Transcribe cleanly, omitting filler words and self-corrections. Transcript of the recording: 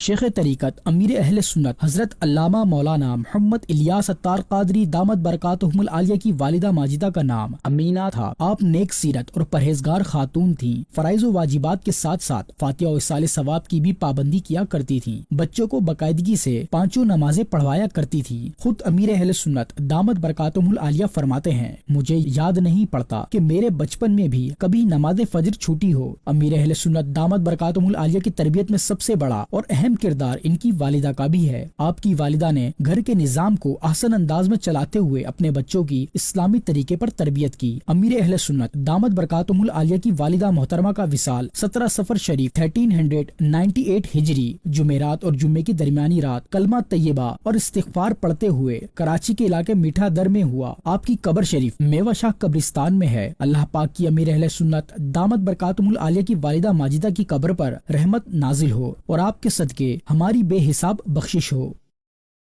شیخ طریقت امیر اہل سنت حضرت علامہ مولانا محمد الیاس اتار قادری دامت برکاتہم العالیہ کی والدہ ماجدہ کا نام امینہ تھا۔ آپ نیک سیرت اور پرہیزگار خاتون تھیں۔ فرائض و واجبات کے ساتھ ساتھ فاتحہ و اصال ثواب کی بھی پابندی کیا کرتی تھیں۔ بچوں کو باقاعدگی سے 5 نمازیں پڑھوایا کرتی تھی۔ خود امیر اہل سنت دامت برکاتہم العالیہ فرماتے ہیں، مجھے یاد نہیں پڑتا کہ میرے بچپن میں بھی کبھی نماز فجر چھوٹی ہو۔ امیر اہل سنت دامت برکاتہم العالیہ کی تربیت میں سب سے بڑا اور اہم کردار ان کی والدہ کا بھی ہے۔ آپ کی والدہ نے گھر کے نظام کو احسن انداز میں چلاتے ہوئے اپنے بچوں کی اسلامی طریقے پر تربیت کی۔ امیر اہل سنت دامت برکاتہم العالیہ کی والدہ محترمہ کا وصال 17 صفر شریف 1398 ہجری جمعرات اور جمعے کی درمیانی رات کلمہ طیبہ اور استغفار پڑھتے ہوئے کراچی کے علاقے میٹھا در میں ہوا۔ آپ کی قبر شریف میوہ شاہ قبرستان میں ہے۔ اللہ پاک کی امیر اہل سنت دامت برکاتہم العالیہ کی والدہ ماجدہ کی قبر پر رحمت نازل ہو اور آپ کے صدقے ہماری بے حساب بخشش ہو۔